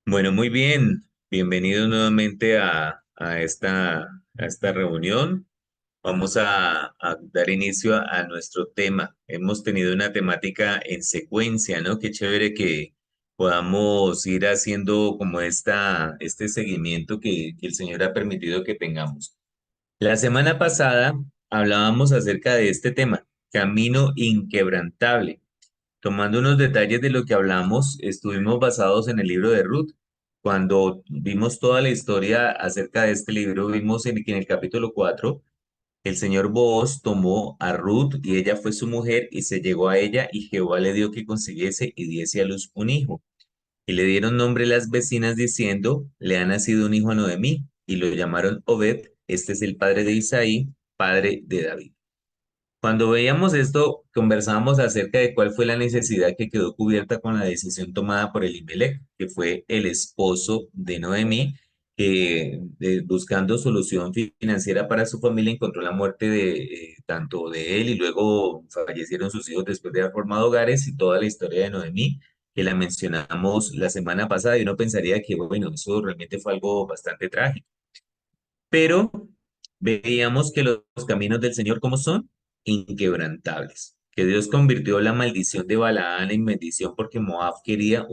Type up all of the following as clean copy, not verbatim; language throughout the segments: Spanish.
Bueno, muy bien. Bienvenidos nuevamente a esta reunión. Vamos a dar inicio a nuestro tema. Hemos tenido una temática en secuencia, ¿no? Qué chévere que podamos ir haciendo como este seguimiento que el Señor ha permitido que tengamos. La semana pasada hablábamos acerca de este tema, camino inquebrantable. Tomando unos detalles de lo que hablamos, estuvimos basados en el libro de Ruth. Cuando vimos toda la historia acerca de este libro, vimos que en el capítulo 4 el señor Booz tomó a Ruth y ella fue su mujer y se llegó a ella y Jehová le dio que concibiese y diese a luz un hijo. Y le dieron nombre las vecinas diciendo, le ha nacido un hijo a Noemí y lo llamaron Obed, este es el padre de Isaí, padre de David. Cuando veíamos esto, conversábamos acerca de cuál fue la necesidad que quedó cubierta con la decisión tomada por Elimelech, que fue el esposo de Noemí, que buscando solución financiera para su familia encontró la muerte de tanto de él y luego fallecieron sus hijos después de haber formado hogares y toda la historia de Noemí, que la mencionamos la semana pasada y uno pensaría que, bueno, eso realmente fue algo bastante trágico. Pero veíamos que los caminos del Señor, ¿cómo son? Inquebrantables. Que Dios convirtió la maldición de Balaán en bendición porque Moab quería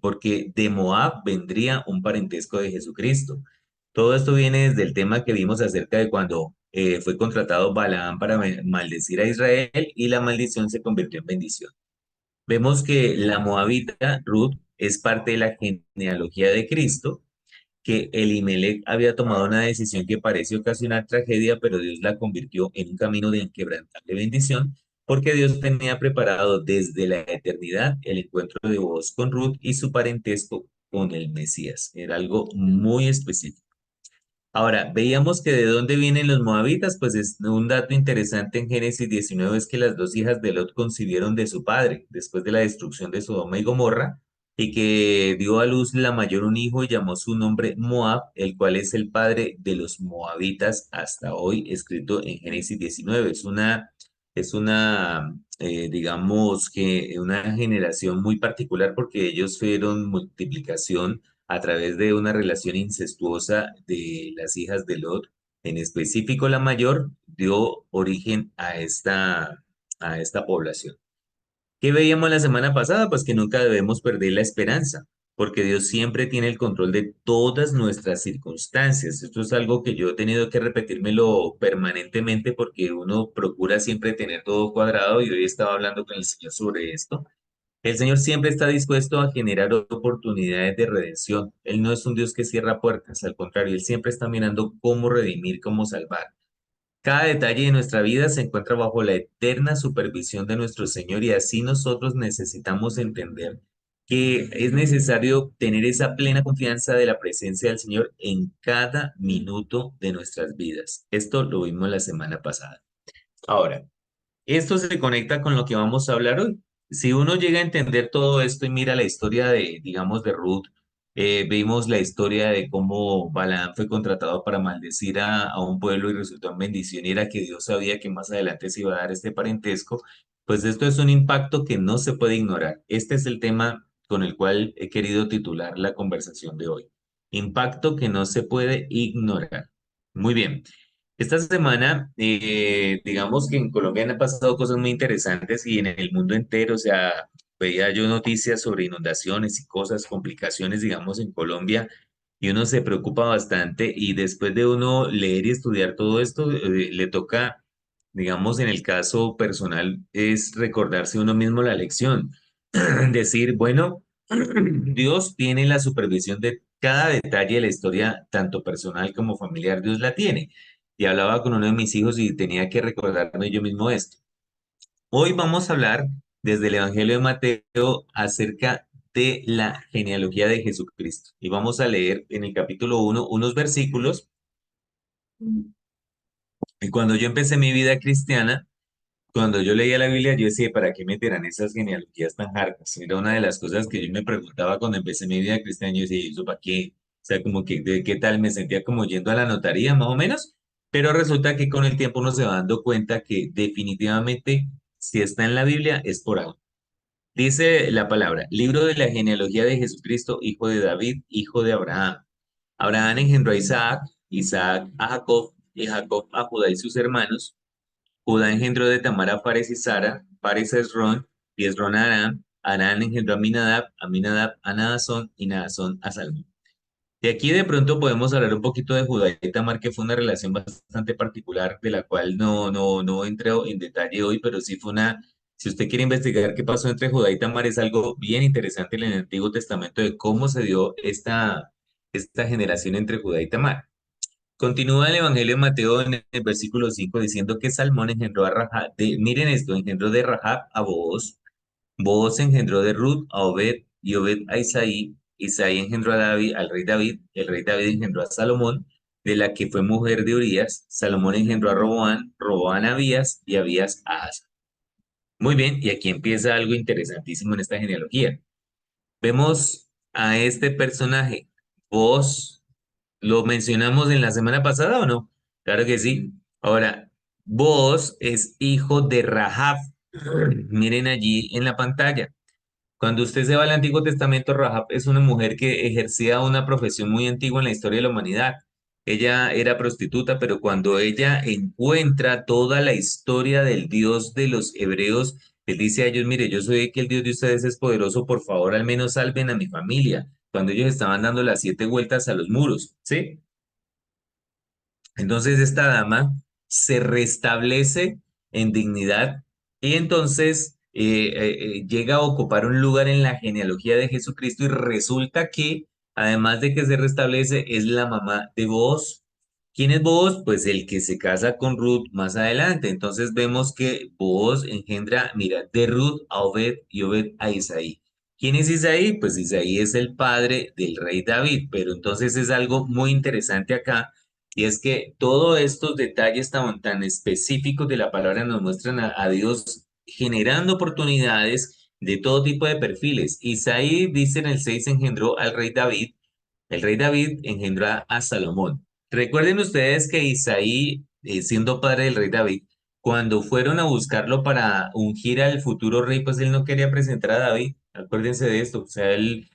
porque de Moab vendría un parentesco de Jesucristo. Todo esto viene desde el tema que vimos acerca de cuando fue contratado Balaán para maldecir a Israel y la maldición se convirtió en bendición. Vemos que la moabita Ruth es parte de la genealogía de Cristo, que Elimelech había tomado una decisión que parece ocasionar tragedia, pero Dios la convirtió en un camino de inquebrantable bendición, porque Dios tenía preparado desde la eternidad el encuentro de Booz con Ruth y su parentesco con el Mesías. Era algo muy específico. Ahora, veíamos que de dónde vienen los moabitas, pues es un dato interesante en Génesis 19 es que las dos hijas de Lot concibieron de su padre después de la destrucción de Sodoma y Gomorra y que dio a luz la mayor un hijo y llamó su nombre Moab, el cual es el padre de los moabitas hasta hoy, escrito en Génesis 19. Es una, digamos que una generación muy particular porque ellos fueron multiplicación a través de una relación incestuosa de las hijas de Lot. En específico, la mayor dio origen a esta población. ¿Qué veíamos la semana pasada? Pues que nunca debemos perder la esperanza, porque Dios siempre tiene el control de todas nuestras circunstancias. Esto es algo que yo he tenido que repetírmelo permanentemente porque uno procura siempre tener todo cuadrado y hoy estaba hablando con el Señor sobre esto. El Señor siempre está dispuesto a generar oportunidades de redención. Él no es un Dios que cierra puertas, al contrario, Él siempre está mirando cómo redimir, cómo salvar. Cada detalle de nuestra vida se encuentra bajo la eterna supervisión de nuestro Señor y así nosotros necesitamos entender que es necesario tener esa plena confianza de la presencia del Señor en cada minuto de nuestras vidas. Esto lo vimos la semana pasada. Ahora, esto se conecta con lo que vamos a hablar hoy. Si uno llega a entender todo esto y mira la historia de, digamos, de Ruth, vimos la historia de cómo Balaam fue contratado para maldecir a un pueblo y resultó en bendición y era que Dios sabía que más adelante se iba a dar este parentesco, pues esto es un impacto que no se puede ignorar. Este es el tema con el cual he querido titular la conversación de hoy. Impacto que no se puede ignorar. Muy bien. Esta semana, digamos que en Colombia han pasado cosas muy interesantes y en el mundo entero, o sea, veía yo noticias sobre inundaciones y cosas, complicaciones, digamos, en Colombia, y uno se preocupa bastante y después de uno leer y estudiar todo esto, le toca, digamos, en el caso personal, es recordarse uno mismo la lección, decir, bueno, Dios tiene la supervisión de cada detalle de la historia, tanto personal como familiar, Dios la tiene. Y hablaba con uno de mis hijos y tenía que recordarme yo mismo esto. Hoy vamos a hablar desde el Evangelio de Mateo acerca de la genealogía de Jesucristo. Y vamos a leer en el capítulo 1 unos versículos. Y cuando yo empecé mi vida cristiana, cuando yo leía la Biblia, yo decía, ¿para qué meterán esas genealogías tan hartas? Era una de las cosas que yo me preguntaba cuando empecé mi vida cristiana. Yo decía, ¿y eso para qué? O sea, como que, ¿de qué tal? Me sentía como yendo a la notaría, más o menos. Pero resulta que con el tiempo uno se va dando cuenta que definitivamente, si está en la Biblia, es por algo. Dice la palabra, libro de la genealogía de Jesucristo, hijo de David, hijo de Abraham. Abraham engendró a Isaac, Isaac a Jacob, y Jacob a Judá y sus hermanos. Judá engendró de Tamar a Fares y Sara, Fares a Esrón, y Esrón a Aram. Aram engendró a Aminadab a Naasón, y Naasón a Salmón. De aquí de pronto podemos hablar un poquito de Judá y Tamar, que fue una relación bastante particular, de la cual no entro en detalle hoy, pero sí fue una, si usted quiere investigar qué pasó entre Judá y Tamar, es algo bien interesante en el Antiguo Testamento de cómo se dio esta generación entre Judá y Tamar. Continúa el Evangelio de Mateo en el versículo 5 diciendo que Salmón engendró a Rahab, miren esto, engendró de Rahab a Booz, Booz engendró de Ruth a Obed y Obed a Isaí. Isaí engendró a David, al rey David. El rey David engendró a Salomón, de la que fue mujer de Urías. Salomón engendró a Roboán, Roboán a Abías y Abías a Asa. Muy bien, y aquí empieza algo interesantísimo en esta genealogía. Vemos a este personaje. Vos lo mencionamos en la semana pasada o no? Claro que sí. Ahora, vos es hijo de Rahab. Miren allí en la pantalla. Cuando usted se va al Antiguo Testamento, Rahab es una mujer que ejercía una profesión muy antigua en la historia de la humanidad. Ella era prostituta, pero cuando ella encuentra toda la historia del Dios de los hebreos, él dice a ellos, mire, yo soy que el Dios de ustedes es poderoso, por favor, al menos salven a mi familia. Cuando ellos estaban dando las 7 vueltas a los muros, ¿sí? Entonces esta dama se restablece en dignidad y entonces llega a ocupar un lugar en la genealogía de Jesucristo y resulta que, además de que se restablece, es la mamá de Booz. ¿Quién es Booz? Pues el que se casa con Ruth más adelante. Entonces vemos que Booz engendra, mira, de Ruth a Obed y Obed a Isaí. ¿Quién es Isaí? Pues Isaí es el padre del rey David, pero entonces es algo muy interesante acá y es que todos estos detalles tan específicos de la palabra nos muestran a Dios generando oportunidades de todo tipo de perfiles. Isaí dice en el 6 engendró al rey David, el rey David engendró a Salomón. Recuerden ustedes que Isaí, siendo padre del rey David, cuando fueron a buscarlo para ungir al futuro rey, pues él no quería presentar a David. Acuérdense de esto. O sea, él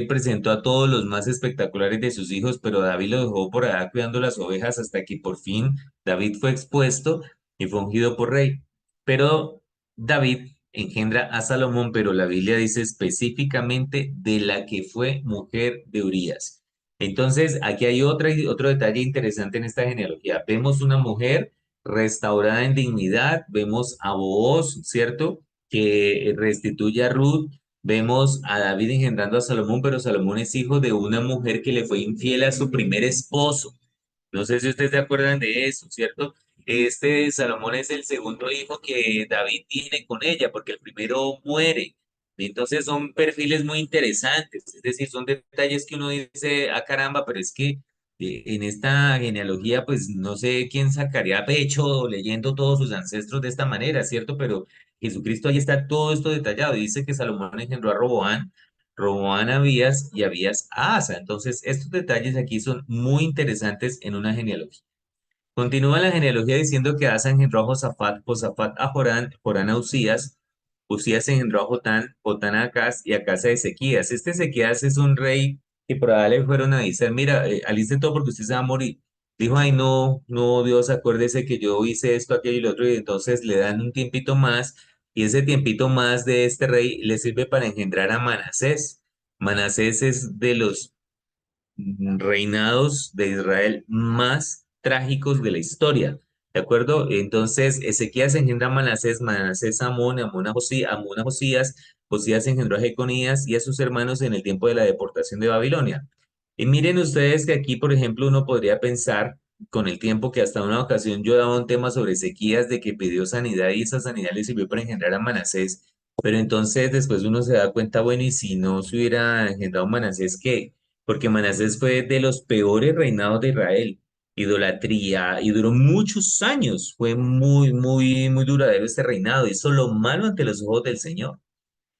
presentó a todos los más espectaculares de sus hijos, pero David lo dejó por allá cuidando las ovejas hasta que por fin David fue expuesto y fue ungido por rey. Pero David engendra a Salomón, pero la Biblia dice específicamente de la que fue mujer de Urías. Entonces, aquí hay otro detalle interesante en esta genealogía. Vemos una mujer restaurada en dignidad, vemos a Booz, ¿cierto? Que restituye a Ruth, vemos a David engendrando a Salomón, pero Salomón es hijo de una mujer que le fue infiel a su primer esposo. No sé si ustedes se acuerdan de eso, ¿cierto? Este Salomón es el segundo hijo que David tiene con ella, porque el primero muere. Entonces son perfiles muy interesantes, es decir, son detalles que uno dice, ah, caramba, pero es que en esta genealogía, pues no sé quién sacaría pecho leyendo todos sus ancestros de esta manera, ¿cierto? Pero Jesucristo ahí está todo esto detallado. Dice que Salomón engendró a Roboán, Roboán a Abías y Abías a Asa. Entonces, estos detalles aquí son muy interesantes en una genealogía. Continúa la genealogía diciendo que Asa engendró a Josafat, Josafat a Jorán, Jorán a Usías, Usías engendró a Jotán, Jotán a Acaz y Acaz a Ezequías. Este Ezequías es un rey que probablemente fueron a decir, mira, aliste todo porque usted se va a morir. Dijo, ay, no, no, Dios, acuérdese que yo hice esto, aquello y lo otro, y entonces le dan un tiempito más, y ese tiempito más de este rey le sirve para engendrar a Manasés. Manasés es de los reinados de Israel más trágicos de la historia. ¿De acuerdo? Entonces, Ezequías engendra a Manasés, Manasés a Amón, Amón a Josías, Josías engendró a Jeconías y a sus hermanos en el tiempo de la deportación de Babilonia. Y miren ustedes que aquí, por ejemplo, uno podría pensar con el tiempo que hasta una ocasión yo daba un tema sobre Ezequías de que pidió sanidad y esa sanidad le sirvió para engendrar a Manasés, pero entonces después uno se da cuenta, bueno, y si no se hubiera engendrado Manasés, ¿qué? Porque Manasés fue de los peores reinados de Israel, idolatría, y duró muchos años, fue muy duradero este reinado, hizo lo malo ante los ojos del Señor.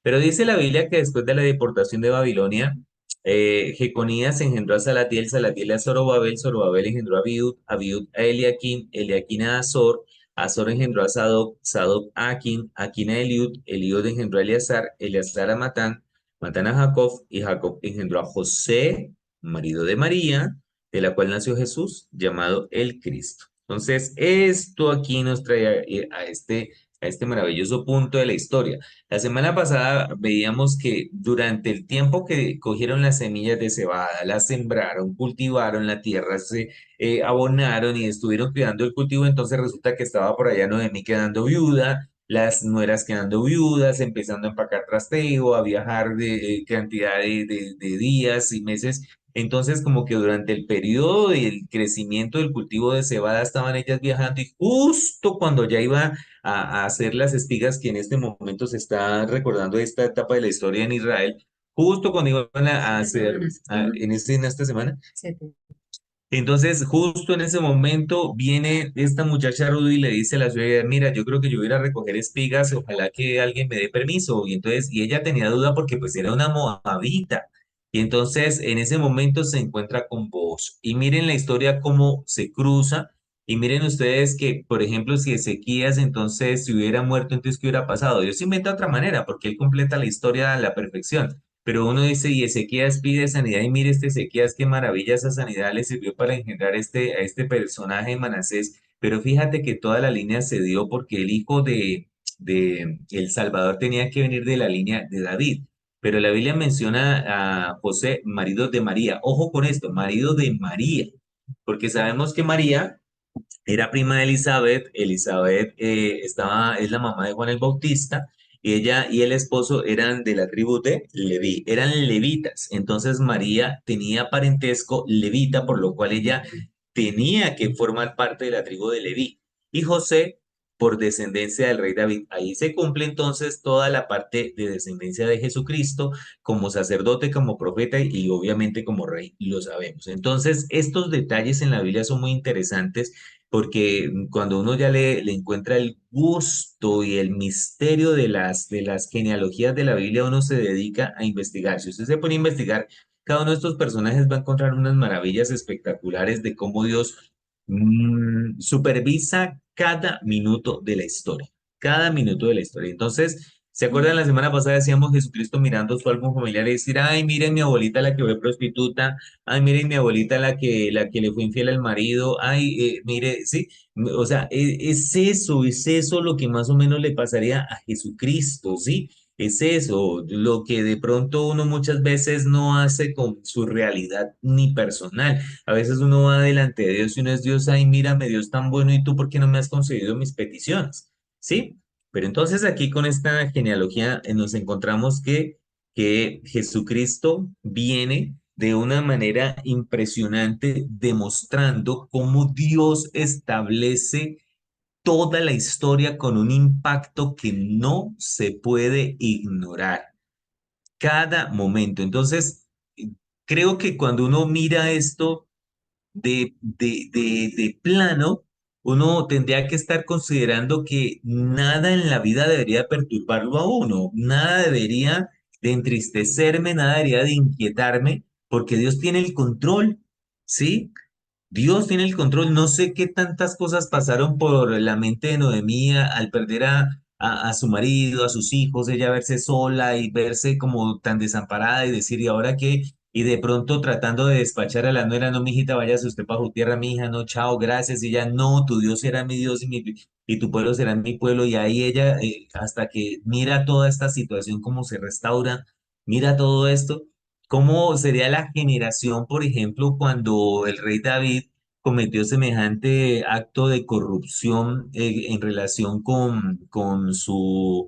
Pero dice la Biblia que después de la deportación de Babilonia, Jeconías engendró a Salatiel, Salatiel a Zorobabel, Zorobabel engendró a Abiud, Abiud a Eliaquín, Eliaquín a Azor, Azor engendró a Sadoc, Sadoc a Akin, Akin a Eliud, Eliud engendró a Eleazar, Eleazar a Matán, Matán a Jacob, y Jacob engendró a José, marido de María, de la cual nació Jesús, llamado el Cristo. Entonces, esto aquí nos trae a este maravilloso punto de la historia. La semana pasada veíamos que durante el tiempo que cogieron las semillas de cebada, las sembraron, cultivaron la tierra, se abonaron y estuvieron cuidando el cultivo, entonces resulta que estaba por allá Noemí quedando viuda, las nueras quedando viudas, empezando a empacar trasteo, a viajar de cantidad de días y meses. Entonces, como que durante el periodo del crecimiento del cultivo de cebada estaban ellas viajando y justo cuando ya iba a hacer las espigas, que en este momento se está recordando esta etapa de la historia en Israel, justo cuando iban a hacer, en esta semana, entonces, justo en ese momento viene esta muchacha Rudy y le dice a la suegra, mira, yo creo que yo voy a ir a recoger espigas, ojalá que alguien me dé permiso. Y entonces, y ella tenía duda porque pues era una moabita. Y entonces, en ese momento se encuentra con vos. Y miren la historia cómo se cruza. Y miren ustedes que, por ejemplo, si Ezequías entonces si hubiera muerto, entonces ¿qué hubiera pasado? Dios inventa otra manera porque él completa la historia a la perfección. Pero uno dice, y Ezequías pide sanidad, y mire este Ezequías, qué maravilla esa sanidad le sirvió para engendrar a este personaje Manasés. Pero fíjate que toda la línea se dio porque el hijo de El Salvador tenía que venir de la línea de David. Pero la Biblia menciona a José, marido de María. Ojo con esto, marido de María, porque sabemos que María era prima de Elizabeth. Elizabeth es la mamá de Juan el Bautista. Y ella y el esposo eran de la tribu de Leví, eran levitas. Entonces María tenía parentesco levita, por lo cual ella tenía que formar parte de la tribu de Leví. Y José, por descendencia del rey David. Ahí se cumple entonces toda la parte de descendencia de Jesucristo como sacerdote, como profeta y obviamente como rey, lo sabemos. Entonces, estos detalles en la Biblia son muy interesantes porque cuando uno ya le encuentra el gusto y el misterio de las genealogías de la Biblia, uno se dedica a investigar. Si usted se pone a investigar, cada uno de estos personajes va a encontrar unas maravillas espectaculares de cómo Dios supervisa cada minuto de la historia, cada minuto de la historia. Entonces, ¿se acuerdan la semana pasada decíamos Jesucristo mirando su álbum familiar y decir, ay, miren mi abuelita la que fue prostituta, ay, miren mi abuelita la que le fue infiel al marido, ay, mire, sí, o sea, es eso lo que más o menos le pasaría a Jesucristo, ¿sí? Es eso, lo que de pronto uno muchas veces no hace con su realidad ni personal. A veces uno va delante de Dios y uno es Dios, ay, mírame, Dios tan bueno, ¿y tú por qué no me has concedido mis peticiones? ¿Sí? Pero entonces aquí con esta genealogía nos encontramos que Jesucristo viene de una manera impresionante demostrando cómo Dios establece toda la historia con un impacto que no se puede ignorar cada momento. Entonces, creo que cuando uno mira esto de plano, uno tendría que estar considerando que nada en la vida debería perturbarlo a uno, nada debería de entristecerme, nada debería de inquietarme, porque Dios tiene el control, ¿sí? Dios tiene el control. No sé qué tantas cosas pasaron por la mente de Noemí al perder a su marido, a sus hijos, ella verse sola y verse como tan desamparada y decir, ¿y ahora qué? Y de pronto tratando de despachar a la nuera, no, mijita, váyase usted para su tierra, mi hija, no, chao, gracias. Y ella, no, tu Dios será mi Dios y tu pueblo será mi pueblo. Y ahí ella, hasta que mira toda esta situación, cómo se restaura, mira todo esto. ¿Cómo sería la generación, por ejemplo, cuando el rey David cometió semejante acto de corrupción en relación con su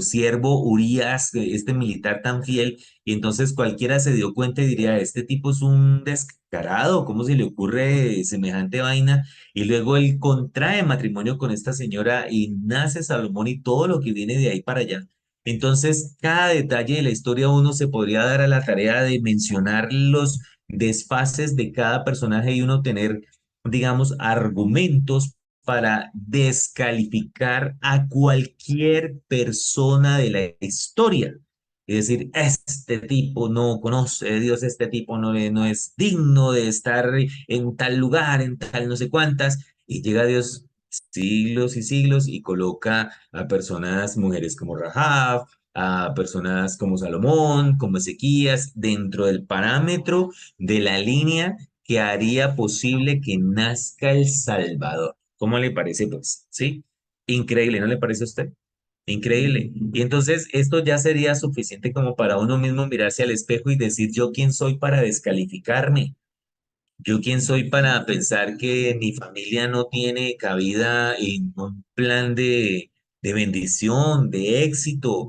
siervo Urías, este militar tan fiel? Y entonces cualquiera se dio cuenta y diría, este tipo es un descarado, ¿cómo se le ocurre semejante vaina? Y luego él contrae matrimonio con esta señora y nace Salomón y todo lo que viene de ahí para allá. Entonces, cada detalle de la historia uno se podría dar a la tarea de mencionar los desfases de cada personaje y uno tener, digamos, argumentos para descalificar a cualquier persona de la historia. Es decir, este tipo no conoce a Dios, este tipo no es digno de estar en tal lugar, en tal no sé cuántas, y llega Dios siglos y siglos y coloca a personas, mujeres como Rahab, a personas como Salomón, como Ezequías, dentro del parámetro de la línea que haría posible que nazca el Salvador. ¿Cómo le parece, pues? ¿Sí? Increíble, ¿no le parece a usted? Increíble. Y entonces esto ya sería suficiente como para uno mismo mirarse al espejo y decir, ¿yo quién soy para descalificarme? ¿Yo quién soy para pensar que mi familia no tiene cabida en un plan de bendición, de éxito?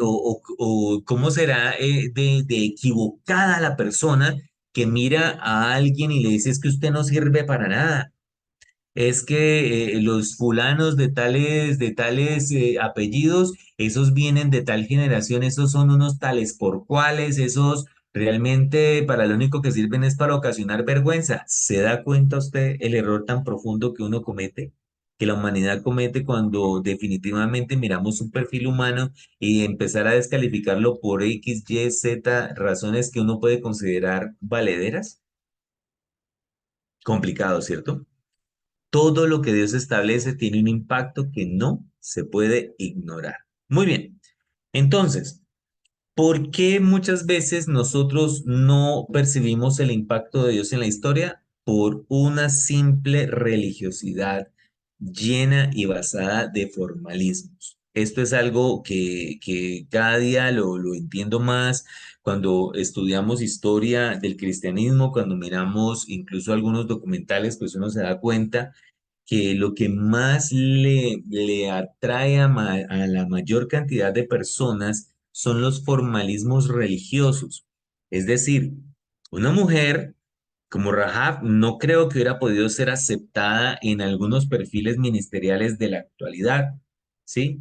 O cómo será de equivocada la persona que mira a alguien y le dice es que usted no sirve para nada? Es que los fulanos de tales apellidos, esos vienen de tal generación, esos son unos tales por cuales, esos realmente para lo único que sirven es para ocasionar vergüenza. ¿Se da cuenta usted el error tan profundo que uno comete? Que la humanidad comete cuando definitivamente miramos un perfil humano y empezar a descalificarlo por X, Y, Z razones que uno puede considerar valederas. Complicado, ¿cierto? Todo lo que Dios establece tiene un impacto que no se puede ignorar. Muy bien. Entonces, ¿por qué muchas veces nosotros no percibimos el impacto de Dios en la historia? Por una simple religiosidad llena y basada de formalismos. Esto es algo que cada día lo entiendo más cuando estudiamos historia del cristianismo, cuando miramos incluso algunos documentales, pues uno se da cuenta que lo que más le atrae a la mayor cantidad de personas son los formalismos religiosos. Es decir, una mujer como Rahab no creo que hubiera podido ser aceptada en algunos perfiles ministeriales de la actualidad, ¿sí?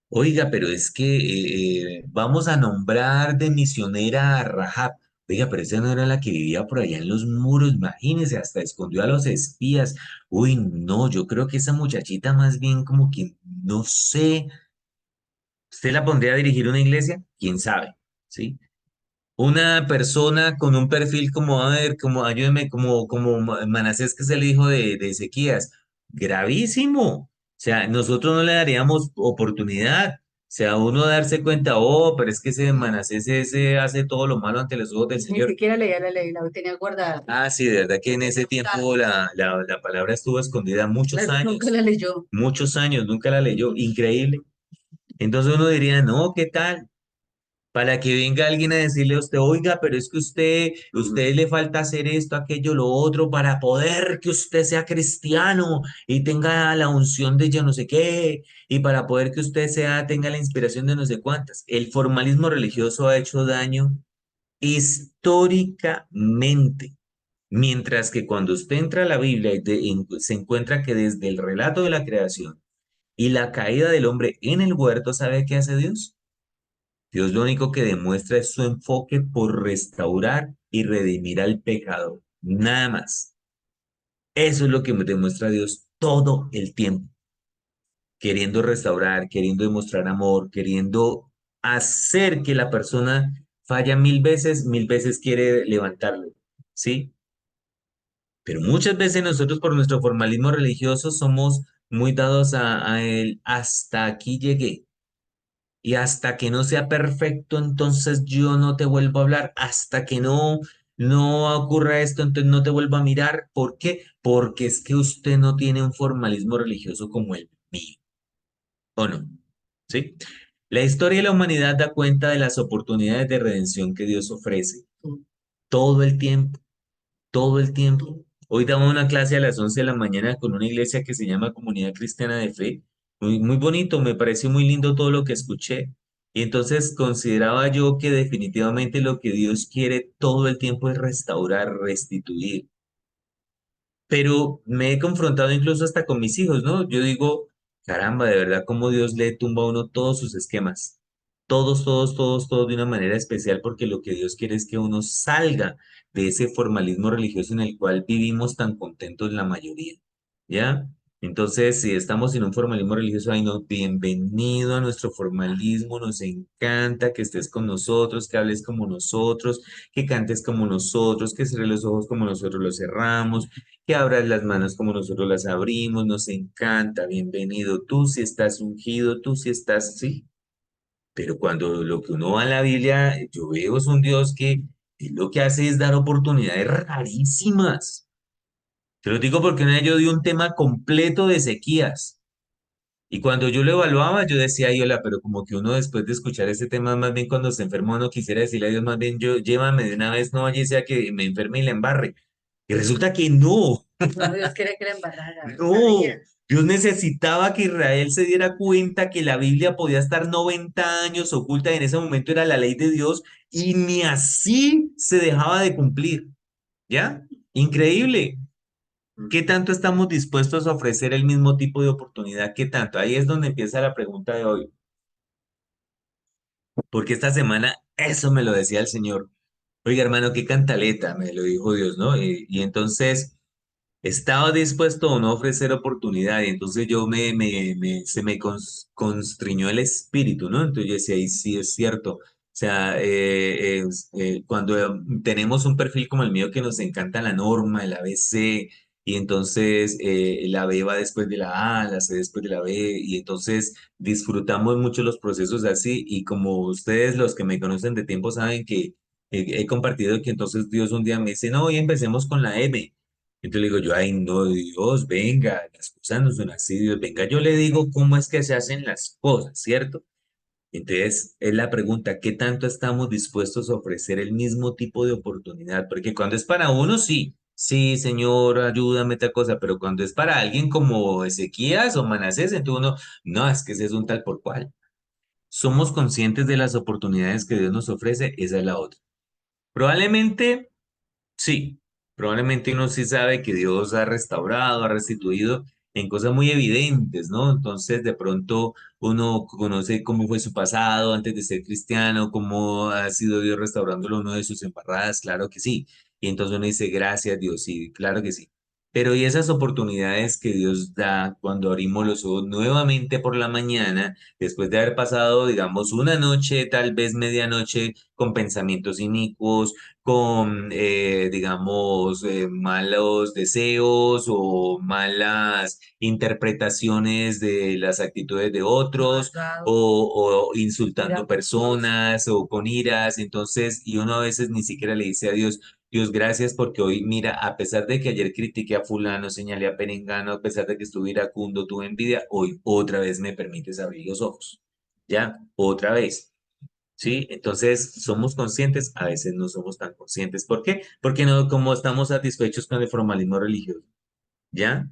Oiga, pero es que vamos a nombrar de misionera a Rahab. Oiga, pero esa no era la que vivía por allá en los muros, imagínese, hasta escondió a los espías. Uy, no, yo creo que esa muchachita más bien como que, no sé, ¿usted la pondría a dirigir una iglesia? ¿Quién sabe? ¿Sí? Una persona con un perfil como, a ver, como, ayúdeme, como Manasés, que es el hijo de Ezequías, gravísimo. O sea, nosotros no le daríamos oportunidad. O sea, uno darse cuenta, oh, pero es que ese Manasés ese hace todo lo malo ante los ojos del Señor. Ni siquiera leía la ley, la tenía guardada. Ah, sí, de verdad que en ese tiempo la palabra estuvo escondida muchos años. Nunca la leyó. Muchos años, nunca la leyó. Increíble. Entonces uno diría, no, ¿qué tal? Para que venga alguien a decirle a usted, oiga, pero es que usted le falta hacer esto, aquello, lo otro, para poder que usted sea cristiano y tenga la unción de yo no sé qué, y para poder que usted tenga la inspiración de no sé cuántas. El formalismo religioso ha hecho daño históricamente. Mientras que cuando usted entra a la Biblia y se encuentra que desde el relato de la creación y la caída del hombre en el huerto, ¿sabe qué hace Dios? Dios lo único que demuestra es su enfoque por restaurar y redimir al pecador. Nada más. Eso es lo que me demuestra Dios todo el tiempo, queriendo restaurar, queriendo demostrar amor, queriendo hacer que la persona falla mil veces quiere levantarlo, ¿sí? Pero muchas veces nosotros por nuestro formalismo religioso somos muy dados a el hasta aquí llegué. Y hasta que no sea perfecto, entonces yo no te vuelvo a hablar. Hasta que no ocurra esto, entonces no te vuelvo a mirar. ¿Por qué? Porque es que usted no tiene un formalismo religioso como el mío, ¿o no? ¿Sí? La historia de la humanidad da cuenta de las oportunidades de redención que Dios ofrece todo el tiempo, todo el tiempo. Hoy daba una clase a las 11 de la mañana con una iglesia que se llama Comunidad Cristiana de Fe. Muy, muy bonito, me pareció muy lindo todo lo que escuché. Y entonces consideraba yo que definitivamente lo que Dios quiere todo el tiempo es restaurar, restituir. Pero me he confrontado incluso hasta con mis hijos, ¿no? Yo digo, caramba, de verdad, cómo Dios le tumba a uno todos sus esquemas. Todos, todos, todos, todos de una manera especial, porque lo que Dios quiere es que uno salga de ese formalismo religioso en el cual vivimos tan contentos la mayoría. ¿Ya? Entonces, si estamos en un formalismo religioso, ay no, bienvenido a nuestro formalismo, nos encanta que estés con nosotros, que hables como nosotros, que cantes como nosotros, que cierres los ojos como nosotros los cerramos, que abras las manos como nosotros las abrimos, nos encanta, bienvenido. Tú si estás ungido, tú si estás, sí, pero cuando lo que uno va a la Biblia, yo veo es un Dios que lo que hace es dar oportunidades rarísimas. Te lo digo porque una vez yo di un tema completo de sequías. Y cuando yo lo evaluaba, yo decía, ay, hola, pero como que uno después de escuchar este tema, más bien cuando se enferma, uno quisiera decirle a Dios, más bien yo, llévame de una vez, no vaya y sea que me enferme y le embarre. Y resulta que no, No, Dios quiere que le embarrara, no. sabía. Dios necesitaba que Israel se diera cuenta que la Biblia podía estar 90 años oculta y en ese momento era la ley de Dios y ni así se dejaba de cumplir. ¿Ya? Increíble. ¿Qué tanto estamos dispuestos a ofrecer el mismo tipo de oportunidad? ¿Qué tanto? Ahí es donde empieza la pregunta de hoy. Porque esta semana eso me lo decía el Señor. Oiga, hermano, qué cantaleta, me lo dijo Dios, ¿no? Y entonces estaba dispuesto o no a ofrecer oportunidad. Y entonces yo se me constriñó el espíritu, ¿no? Entonces yo decía, ahí sí es cierto. O sea, cuando tenemos un perfil como el mío que nos encanta la norma, el ABC, y entonces la B va después de la A, la C después de la B, y entonces disfrutamos mucho los procesos así. Y como ustedes, los que me conocen de tiempo, saben que he compartido que entonces Dios un día me dice, no, hoy empecemos con la M. Entonces le digo yo, ay, no, Dios, venga, las cosas no son así, Dios, venga, yo le digo cómo es que se hacen las cosas, ¿cierto? Entonces, es la pregunta, ¿qué tanto estamos dispuestos a ofrecer el mismo tipo de oportunidad? Porque cuando es para uno, sí, sí, Señor, ayúdame, tal cosa, pero cuando es para alguien como Ezequías o Manasés, entonces uno, no, es que ese es un tal por cual. ¿Somos conscientes de las oportunidades que Dios nos ofrece? Esa es la otra. Probablemente sí, probablemente uno sí sabe que Dios ha restaurado, ha restituido en cosas muy evidentes, ¿no? Entonces, de pronto uno conoce cómo fue su pasado antes de ser cristiano, cómo ha sido Dios restaurándolo uno de sus embarradas, claro que sí. Y entonces uno dice, gracias Dios, sí, claro que sí. Pero y esas oportunidades que Dios da cuando abrimos los ojos nuevamente por la mañana, después de haber pasado, digamos, una noche, tal vez medianoche, con pensamientos inicuos, con, digamos, malos deseos o malas interpretaciones de las actitudes de otros Malvado, o insultando iracundo. personas o con iras. Entonces, y uno a veces ni siquiera le dice a Dios, Dios, gracias porque hoy, mira, a pesar de que ayer critiqué a fulano, señalé a Perengano, a pesar de que estuve iracundo, tuve envidia, hoy otra vez me permites abrir los ojos. ¿Ya? Otra vez. ¿Sí? Entonces, somos conscientes, a veces no somos tan conscientes. ¿Por qué? Porque no, como estamos satisfechos con el formalismo religioso, ¿ya?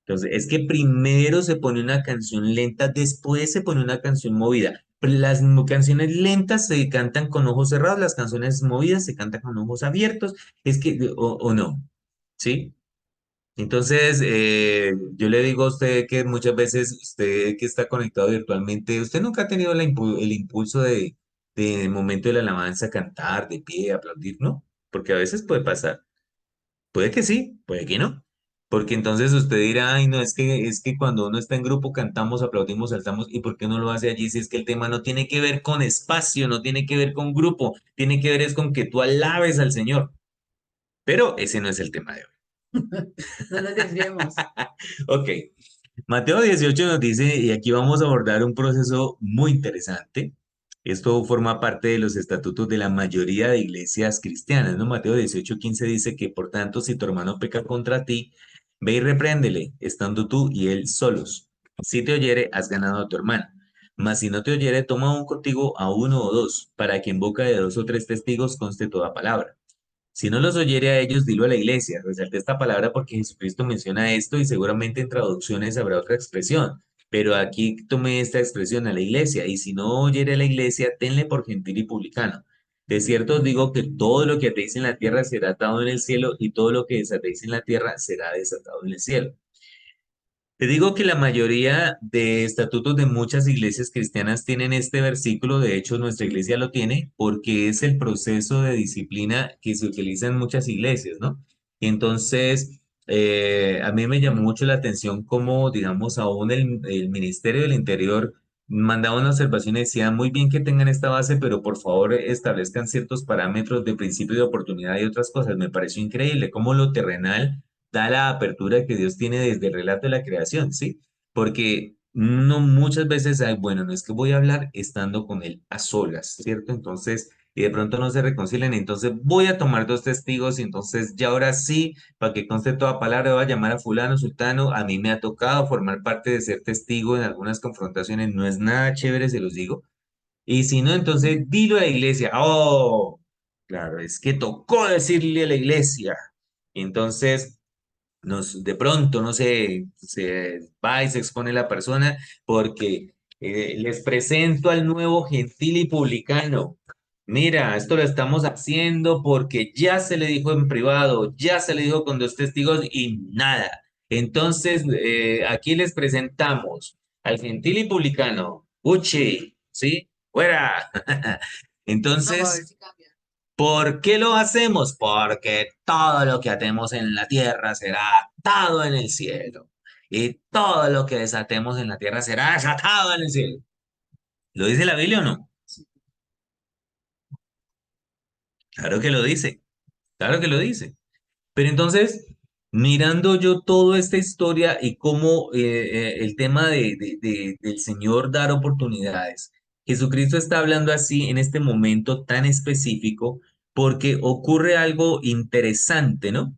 Entonces, es que primero se pone una canción lenta, después se pone una canción movida. Las canciones lentas se cantan con ojos cerrados, las canciones movidas se cantan con ojos abiertos, es que, o no, ¿sí? Entonces, yo le digo a usted que muchas veces usted que está conectado virtualmente, usted nunca ha tenido el impulso de, en el momento de la alabanza cantar de pie, aplaudir, ¿no? Porque a veces puede pasar. Puede que sí, puede que no. Porque entonces usted dirá, ay, no, es que cuando uno está en grupo cantamos, aplaudimos, saltamos, ¿y por qué no lo hace allí? Si es que el tema no tiene que ver con espacio, no tiene que ver con grupo, tiene que ver es con que tú alabes al Señor. Pero ese no es el tema de hoy. No nos desviemos. Ok. Mateo 18 nos dice, y aquí vamos a abordar un proceso muy interesante. Esto forma parte de los estatutos de la mayoría de iglesias cristianas, ¿no? Mateo 18:15 dice que, por tanto, si tu hermano peca contra ti, ve y repréndele, estando tú y él solos. Si te oyere, has ganado a tu hermano. Mas si no te oyere, toma un contigo a uno o dos, para que en boca de dos o tres testigos conste toda palabra. Si no los oyere a ellos, dilo a la iglesia. Resalté esta palabra porque Jesucristo menciona esto y seguramente en traducciones habrá otra expresión. Pero aquí tomé esta expresión a la iglesia. Y si no oyere a la iglesia, tenle por gentil y publicano. De cierto os digo que todo lo que atéis en la tierra será atado en el cielo y todo lo que desatéis en la tierra será desatado en el cielo. Te digo que la mayoría de estatutos de muchas iglesias cristianas tienen este versículo, de hecho nuestra iglesia lo tiene, porque es el proceso de disciplina que se utiliza en muchas iglesias, ¿no? Entonces, A mí me llamó mucho la atención cómo, digamos, aún el Ministerio del Interior mandaba una observación y decía, muy bien que tengan esta base, pero por favor establezcan ciertos parámetros de principio de oportunidad y otras cosas. Me pareció increíble cómo lo terrenal da la apertura que Dios tiene desde el relato de la creación, ¿sí? Porque no muchas veces hay, bueno, no es que voy a hablar estando con él a solas, ¿cierto? Entonces, y de pronto no se reconcilian, entonces voy a tomar dos testigos y entonces ya ahora sí para que conste toda palabra, voy a llamar a fulano, sultano. A mí me ha tocado formar parte de ser testigo en algunas confrontaciones. No es nada chévere, se los digo. Y si no, entonces dilo a la iglesia. Oh, claro, es que tocó decirle a la iglesia. Entonces, de pronto, no sé, se va y se expone la persona porque les presento al nuevo gentil y publicano. Mira, esto lo estamos haciendo porque ya se le dijo en privado, ya se le dijo con dos testigos y nada. Entonces, aquí les presentamos al gentil y publicano, Uchi, ¿sí? Fuera. Vamos a ver Entonces, si cambia. ¿por qué lo hacemos? Porque todo lo que atemos en la tierra será atado en el cielo. Y todo lo que desatemos en la tierra será desatado en el cielo. ¿Lo dice la Biblia o no? Claro que lo dice. Claro que lo dice. Pero entonces, mirando yo toda esta historia y cómo el tema del Señor dar oportunidades, Jesucristo está hablando así en este momento tan específico porque ocurre algo interesante, ¿no?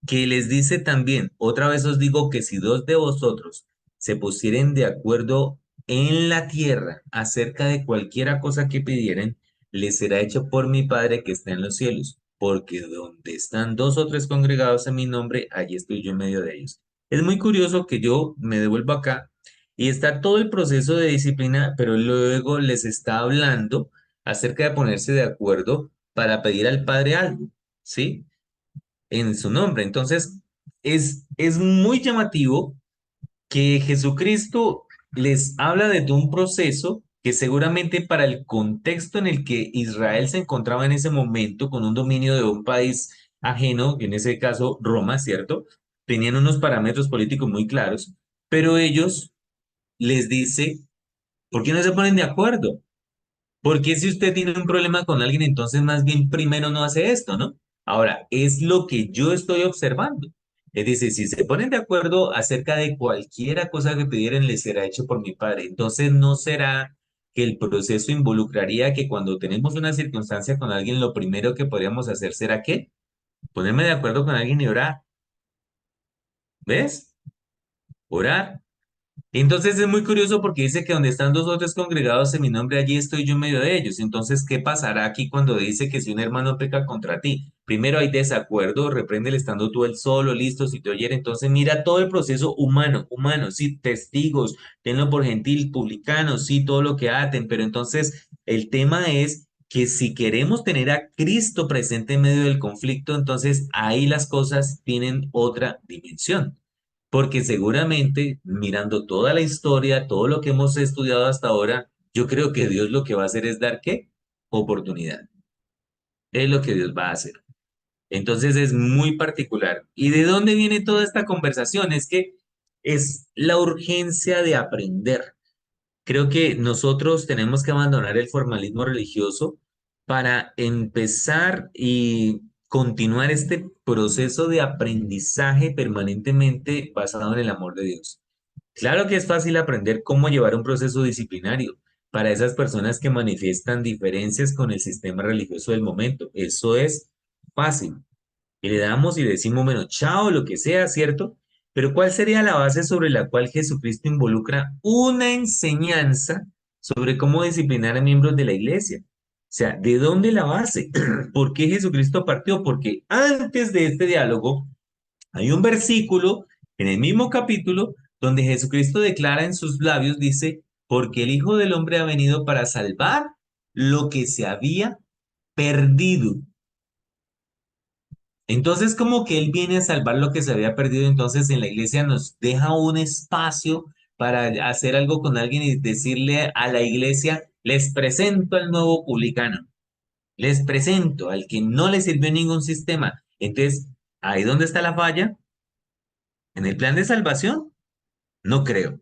Que les dice también, otra vez os digo que si dos de vosotros se pusieren de acuerdo en la tierra acerca de cualquiera cosa que pidieren, les será hecho por mi Padre que está en los cielos, porque donde están dos o tres congregados en mi nombre, allí estoy yo en medio de ellos. Es muy curioso que yo me devuelvo acá y está todo el proceso de disciplina, pero luego les está hablando acerca de ponerse de acuerdo para pedir al Padre algo, ¿sí? En su nombre. Entonces, es muy llamativo que Jesucristo les habla de un proceso que seguramente para el contexto en el que Israel se encontraba en ese momento, con un dominio de un país ajeno, en ese caso Roma, ¿cierto? Tenían unos parámetros políticos muy claros, pero ellos les dice, ¿por qué no se ponen de acuerdo? Porque si usted tiene un problema con alguien, entonces más bien primero no hace esto, ¿no? Ahora, es lo que yo estoy observando. Es decir, si se ponen de acuerdo acerca de cualquiera cosa que pidieran, les será hecho por mi Padre. Entonces, ¿no será que el proceso involucraría que cuando tenemos una circunstancia con alguien, lo primero que podríamos hacer será qué? Ponerme de acuerdo con alguien y orar. ¿Ves? Orar. Entonces es muy curioso porque dice que donde están dos o tres congregados en mi nombre, allí estoy yo en medio de ellos. Entonces, ¿qué pasará aquí cuando dice que si un hermano peca contra ti? Primero hay desacuerdo, repréndele estando tú él solo, listo, si te oyera. Entonces, mira todo el proceso humano, sí, testigos, tenlo por gentil, publicanos, sí, todo lo que aten. Pero entonces, el tema es que si queremos tener a Cristo presente en medio del conflicto, entonces ahí las cosas tienen otra dimensión. Porque seguramente, mirando toda la historia, todo lo que hemos estudiado hasta ahora, yo creo que Dios lo que va a hacer es dar ¿qué? Oportunidad. Es lo que Dios va a hacer. Entonces es muy particular. ¿Y de dónde viene toda esta conversación? Es que es la urgencia de aprender. Creo que nosotros tenemos que abandonar el formalismo religioso para empezar y continuar este proceso de aprendizaje permanentemente basado en el amor de Dios. Claro que es fácil aprender cómo llevar un proceso disciplinario para esas personas que manifiestan diferencias con el sistema religioso del momento. Eso es fácil. Y le damos y le decimos, bueno, chao, lo que sea, ¿cierto? Pero ¿cuál sería la base sobre la cual Jesucristo involucra una enseñanza sobre cómo disciplinar a miembros de la iglesia? O sea, ¿de dónde la base? ¿Por qué Jesucristo partió? Porque antes de este diálogo hay un versículo en el mismo capítulo donde Jesucristo declara en sus labios, dice, porque el Hijo del Hombre ha venido para salvar lo que se había perdido. Entonces, como que Él viene a salvar lo que se había perdido, entonces en la iglesia nos deja un espacio para hacer algo con alguien y decirle a la iglesia, les presento al nuevo publicano, les presento al que no le sirvió ningún sistema. Entonces, ahí donde está la falla, ¿En el plan de salvación? No creo.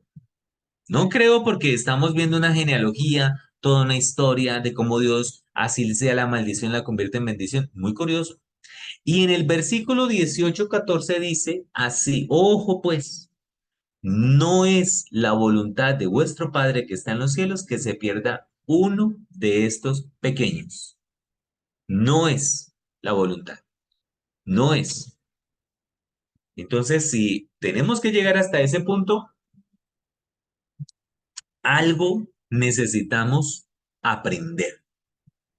No creo porque estamos viendo una genealogía, toda una historia de cómo Dios, así sea la maldición, la convierte en bendición. Muy curioso. Y en el versículo 18-14 dice así, ojo pues, no es la voluntad de vuestro Padre que está en los cielos que se pierda uno de estos pequeños. No es la voluntad, no es. Entonces, si tenemos que llegar hasta ese punto, algo necesitamos aprender.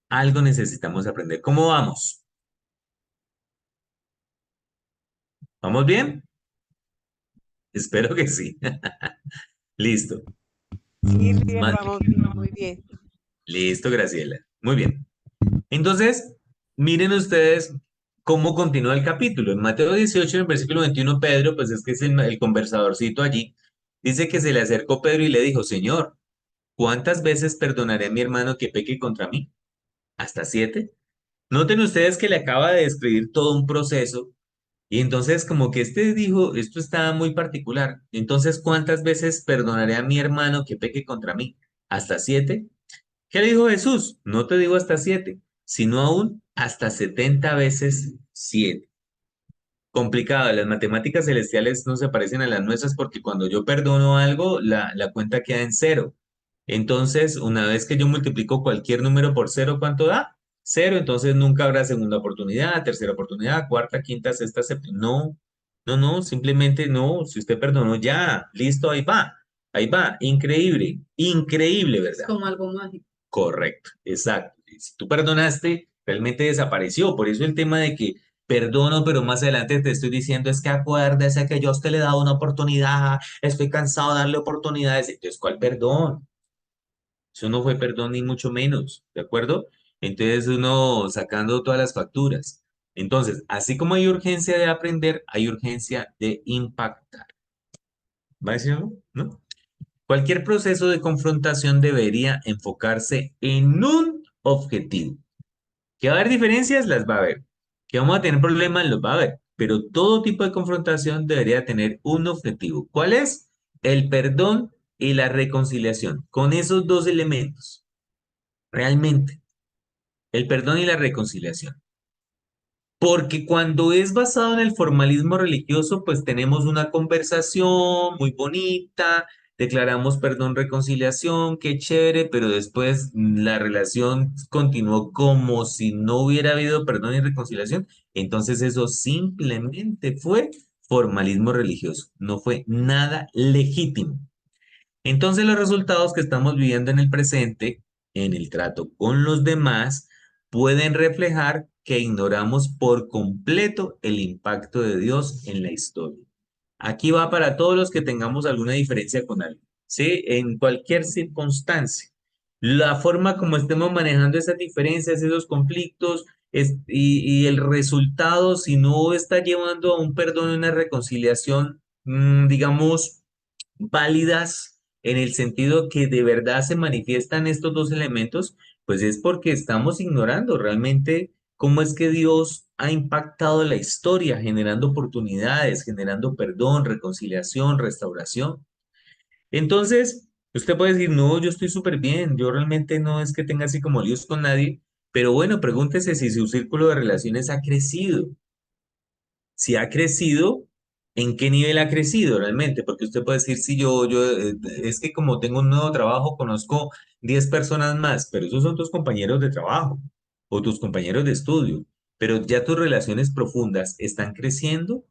Algo necesitamos aprender. ¿Cómo vamos? ¿Vamos bien? Espero que sí. Listo. Sí, River, Ma- vamos bien, muy bien. Listo, Graciela. Muy bien. Entonces, miren ustedes cómo continúa el capítulo. En Mateo 18, en el versículo 21, Pedro, pues es que es el conversadorcito allí, dice que se le acercó Pedro y le dijo, Señor, ¿cuántas veces perdonaré a mi hermano que peque contra mí? ¿Hasta 7? Noten ustedes que le acaba de describir todo un proceso y entonces como que este dijo, esto está muy particular. Entonces, ¿cuántas veces perdonaré a mi hermano que peque contra mí? ¿Hasta 7? ¿Qué le dijo Jesús? No te digo hasta 7, sino aún hasta 70 veces 7. Complicado, las matemáticas celestiales no se parecen a las nuestras porque cuando yo perdono algo, la cuenta queda en cero. Entonces, una vez que yo multiplico cualquier número por cero, ¿cuánto da? Cero, entonces nunca habrá segunda oportunidad, tercera oportunidad, cuarta, quinta, sexta, séptima. No, no, no, simplemente no. Si usted perdonó, ya, listo, ahí va, ahí va. Increíble, increíble, ¿verdad? Como algo mágico. Correcto, exacto. Si tú perdonaste, realmente desapareció. Por eso el tema de que perdono, pero más adelante te estoy diciendo es que acuérdese que yo a usted le he dado una oportunidad, estoy cansado de darle oportunidades. Entonces, ¿cuál perdón? Eso no fue perdón ni mucho menos, ¿de acuerdo? Entonces uno sacando todas las facturas. Entonces, así como hay urgencia de aprender, hay urgencia de impactar. ¿Va a decir algo? ¿No? Cualquier proceso de confrontación debería enfocarse en un objetivo. ¿Que va a haber diferencias? Las va a haber. ¿Que vamos a tener problemas? Los va a haber. Pero todo tipo de confrontación debería tener un objetivo. ¿Cuál es? El perdón y la reconciliación. Con esos dos elementos, realmente, el perdón y la reconciliación. Porque cuando es basado en el formalismo religioso, pues tenemos una conversación muy bonita, declaramos perdón, reconciliación, qué chévere, pero después la relación continuó como si no hubiera habido perdón y reconciliación. Entonces eso simplemente fue formalismo religioso, no fue nada legítimo. Entonces los resultados que estamos viviendo en el presente, en el trato con los demás, pueden reflejar que ignoramos por completo el impacto de Dios en la historia. Aquí va para todos los que tengamos alguna diferencia con alguien, ¿sí? En cualquier circunstancia. La forma como estemos manejando esas diferencias, esos conflictos, y el resultado, si no está llevando a un perdón y una reconciliación, digamos, válidas en el sentido que de verdad se manifiestan estos dos elementos, pues es porque estamos ignorando realmente cómo es que Dios ha impactado la historia, generando oportunidades, generando perdón, reconciliación, restauración. Entonces, usted puede decir, no, yo estoy súper bien, yo realmente no es que tenga así como líos con nadie, pero bueno, pregúntese si su círculo de relaciones ha crecido. Si ha crecido, ¿en qué nivel ha crecido realmente? Porque usted puede decir, sí, es que como tengo un nuevo trabajo, conozco 10 personas más, pero esos son tus compañeros de trabajo o tus compañeros de estudio, pero ya tus relaciones profundas están creciendo,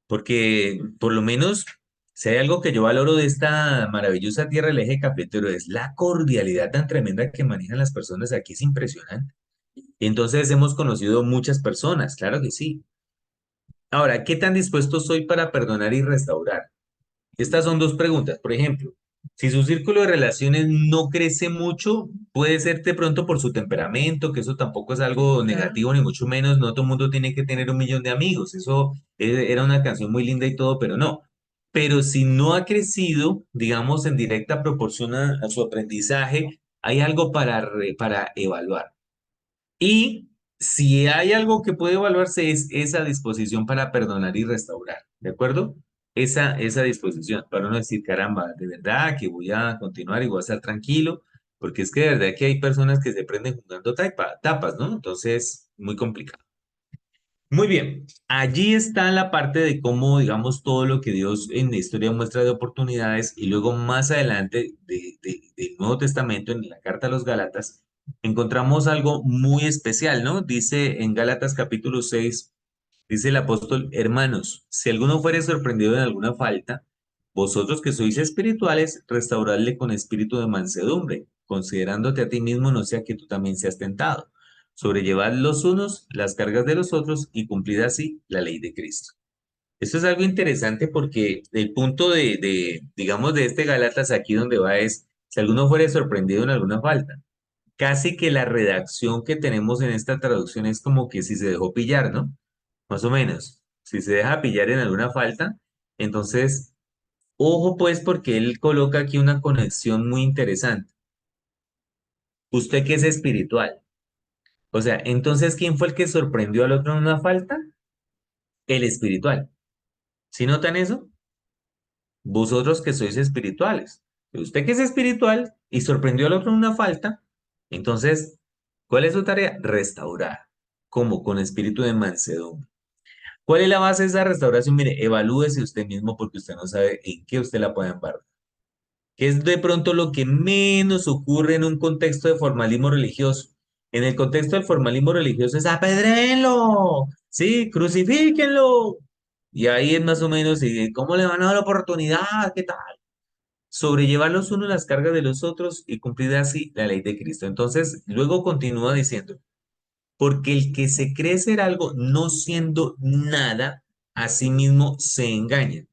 porque por lo menos, si hay algo que yo valoro de esta maravillosa tierra del eje cafetero, es la cordialidad tan tremenda que manejan las personas aquí, es impresionante. Y entonces hemos conocido muchas personas, claro que sí. Ahora, ¿qué tan dispuesto soy para perdonar y restaurar? Estas son dos preguntas. Por ejemplo, si su círculo de relaciones no crece mucho, puede ser de pronto por su temperamento, que eso tampoco es algo negativo, ni mucho menos. No todo el mundo tiene que tener 1 millón de amigos. Eso era una canción muy linda y todo, pero no. Pero si no ha crecido, digamos, en directa proporción a su aprendizaje, hay algo para evaluar. Y si hay algo que puede evaluarse es esa disposición para perdonar y restaurar, ¿de acuerdo? esa disposición, para no decir, caramba, de verdad que voy a continuar y voy a estar tranquilo, porque es que de verdad que hay personas que se prenden jugando tapas, ¿no? Entonces, muy complicado. Muy bien, allí está la parte de cómo, digamos, todo lo que Dios en la historia muestra de oportunidades y luego más adelante del Nuevo Testamento, en la carta a los Gálatas, encontramos algo muy especial, ¿no? Dice en Gálatas capítulo 6, dice el apóstol, hermanos, si alguno fuere sorprendido en alguna falta, vosotros que sois espirituales, restauradle con espíritu de mansedumbre, considerándote a ti mismo, no sea que tú también seas tentado. Sobrellevad los unos las cargas de los otros y cumplid así la ley de Cristo. Esto es algo interesante porque el punto digamos, de este Gálatas aquí donde va es, si alguno fuere sorprendido en alguna falta. Casi que la redacción que tenemos en esta traducción es como que si se dejó pillar, ¿no? Más o menos. Si se deja pillar en alguna falta, entonces, ojo pues porque él coloca aquí una conexión muy interesante. Usted que es espiritual. O sea, entonces, ¿quién fue el que sorprendió al otro en una falta? El espiritual. ¿Sí notan eso? Vosotros que sois espirituales. Usted que es espiritual y sorprendió al otro en una falta, entonces, ¿cuál es su tarea? Restaurar. ¿Cómo? Con espíritu de mansedumbre. ¿Cuál es la base de esa restauración? Mire, evalúese usted mismo porque usted no sabe en qué usted la puede embarrar. ¿Qué es de pronto lo que menos ocurre en un contexto de formalismo religioso? En el contexto del formalismo religioso es apedréenlo, sí, crucifíquenlo. Y ahí es más o menos, ¿y cómo le van a dar la oportunidad? ¿Qué tal? Sobrellevar los unos las cargas de los otros y cumplir así la ley de Cristo. Entonces, luego continúa diciendo, porque el que se cree ser algo no siendo nada, a sí mismo se engaña.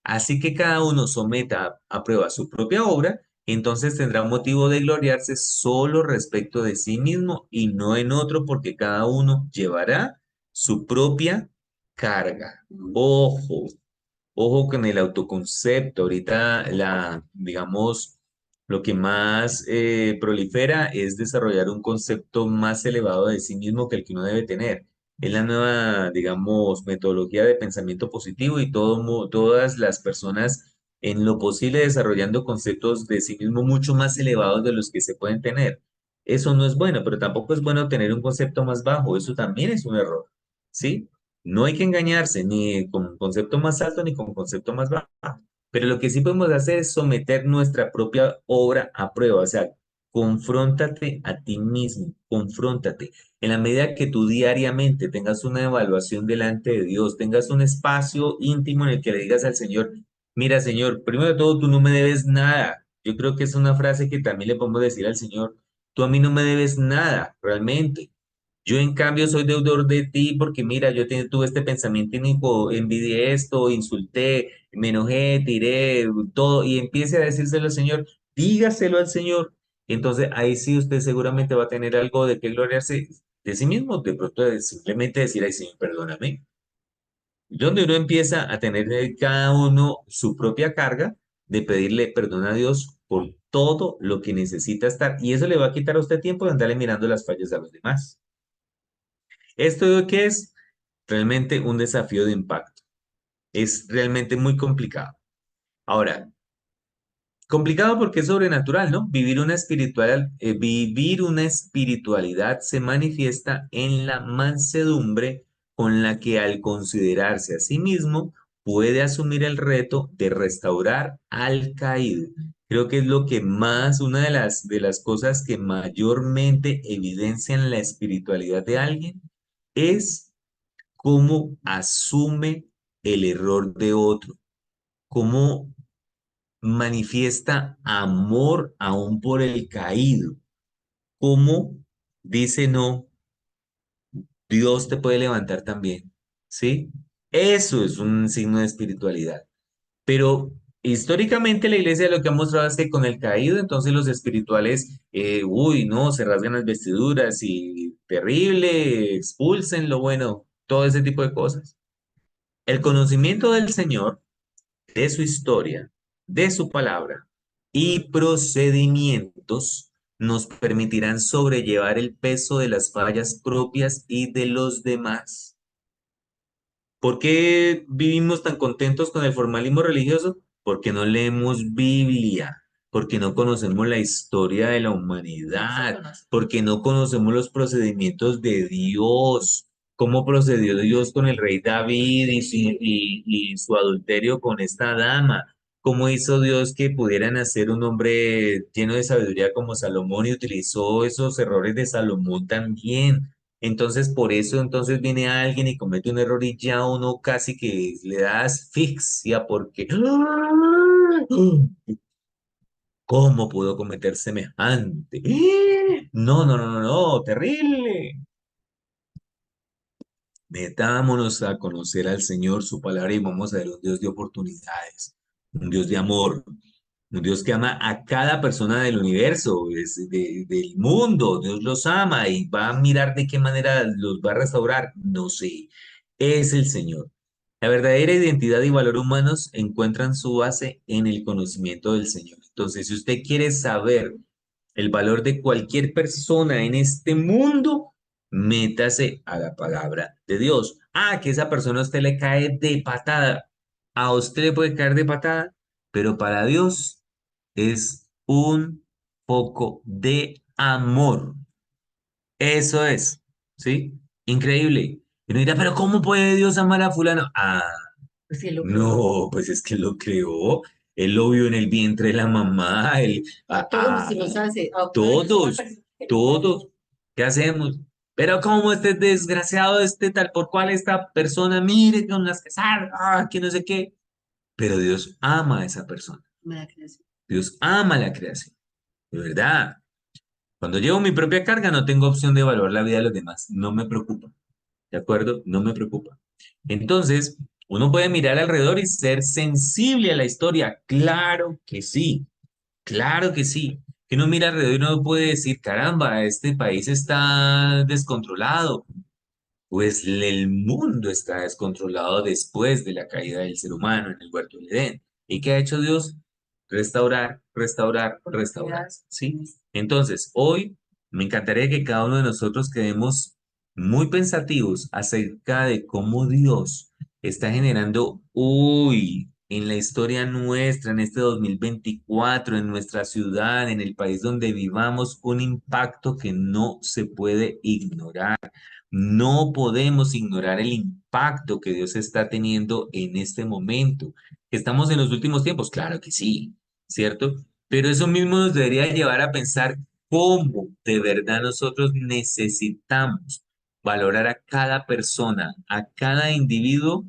Así que cada uno someta a prueba su propia obra, entonces tendrá motivo de gloriarse solo respecto de sí mismo y no en otro, porque cada uno llevará su propia carga. Ojo, ojo con el autoconcepto. Ahorita digamos, lo que más prolifera es desarrollar un concepto más elevado de sí mismo que el que uno debe tener. Es la nueva, digamos, metodología de pensamiento positivo y todas las personas en lo posible desarrollando conceptos de sí mismo mucho más elevados de los que se pueden tener. Eso no es bueno, pero tampoco es bueno tener un concepto más bajo. Eso también es un error, ¿sí? No hay que engañarse ni con concepto más alto ni con concepto más bajo. Pero lo que sí podemos hacer es someter nuestra propia obra a prueba. O sea, confróntate a ti mismo, confróntate. En la medida que tú diariamente tengas una evaluación delante de Dios, tengas un espacio íntimo en el que le digas al Señor, mira, Señor, primero de todo, tú no me debes nada. Yo creo que es una frase que también le podemos decir al Señor, tú a mí no me debes nada, realmente. Yo en cambio soy deudor de ti porque mira, tuve este pensamiento inicuo, envidié esto, insulté, me enojé, tiré, todo, y empiece a decírselo al Señor, dígaselo al Señor. Entonces ahí sí usted seguramente va a tener algo de qué gloriarse de sí mismo, de pronto de simplemente decir, ay Señor, perdóname. Donde uno empieza a tener cada uno su propia carga de pedirle perdón a Dios por todo lo que necesita estar, y eso le va a quitar a usted tiempo de andarle mirando las fallas a los demás. ¿Esto qué es? Realmente un desafío de impacto. Es realmente muy complicado. Ahora, complicado porque es sobrenatural, ¿no? Vivir una espiritualidad se manifiesta en la mansedumbre con la que al considerarse a sí mismo puede asumir el reto de restaurar al caído. Creo que es lo que más, una de las cosas que mayormente evidencian la espiritualidad de alguien es cómo asume el error de otro, cómo manifiesta amor aún por el caído, cómo dice no, Dios te puede levantar también, ¿sí? Eso es un signo de espiritualidad. Pero históricamente la iglesia lo que ha mostrado es que con el caído, entonces los espirituales, uy, no, se rasgan las vestiduras y terrible, expúlsenlo, bueno, todo ese tipo de cosas. El conocimiento del Señor, de su historia, de su palabra y procedimientos nos permitirán sobrellevar el peso de las fallas propias y de los demás. ¿Por qué vivimos tan contentos con el formalismo religioso? Porque no leemos Biblia, porque no conocemos la historia de la humanidad, porque no conocemos los procedimientos de Dios, cómo procedió Dios con el rey David y su adulterio con esta dama, cómo hizo Dios que pudiera nacer un hombre lleno de sabiduría como Salomón y utilizó esos errores de Salomón también. Entonces, por eso, entonces viene alguien y comete un error y ya uno casi que le da asfixia porque ¿cómo pudo cometer semejante? No, no, no, no, no, terrible. Metámonos a conocer al Señor, su palabra, y vamos a ver un Dios de oportunidades, un Dios de amor, un Dios que ama a cada persona del universo, del mundo. Dios los ama y va a mirar de qué manera los va a restaurar. No sé. Es el Señor. La verdadera identidad y valor humanos encuentran su base en el conocimiento del Señor. Entonces, si usted quiere saber el valor de cualquier persona en este mundo, métase a la palabra de Dios. Ah, que esa persona a usted le cae de patada. A usted le puede caer de patada, pero para Dios es un poco de amor. Eso es, ¿sí? Increíble. Y uno dirá, pero ¿cómo puede Dios amar a fulano? Ah, Pues sí, lo creo. no, pues es que lo creó. Él lo vio en el vientre de la mamá. A todos se nos hace. Todos, todos. ¿Qué hacemos? Pero como este desgraciado, este tal por cual esta persona, mire con las que sale, que no sé qué. Pero Dios ama a esa persona. Dios ama la creación. De verdad. Cuando llevo mi propia carga, no tengo opción de evaluar la vida de los demás. No me preocupa. ¿De acuerdo? No me preocupa. Entonces, uno puede mirar alrededor y ser sensible a la historia. Claro que sí. Claro que sí. Que uno mira alrededor y uno puede decir, caramba, este país está descontrolado. Pues el mundo está descontrolado después de la caída del ser humano en el huerto del Edén. ¿Y qué ha hecho Dios? Restaurar, restaurar, restaurar. ¿Sí? Entonces, hoy me encantaría que cada uno de nosotros quedemos muy pensativos acerca de cómo Dios está generando hoy en la historia nuestra, en este 2024, en nuestra ciudad, en el país donde vivamos, un impacto que no se puede ignorar. No podemos ignorar el impacto que Dios está teniendo en este momento. ¿Estamos en los últimos tiempos? Claro que sí, ¿cierto? Pero eso mismo nos debería llevar a pensar cómo de verdad nosotros necesitamos valorar a cada persona, a cada individuo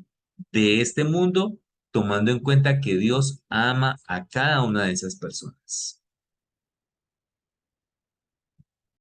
de este mundo, tomando en cuenta que Dios ama a cada una de esas personas.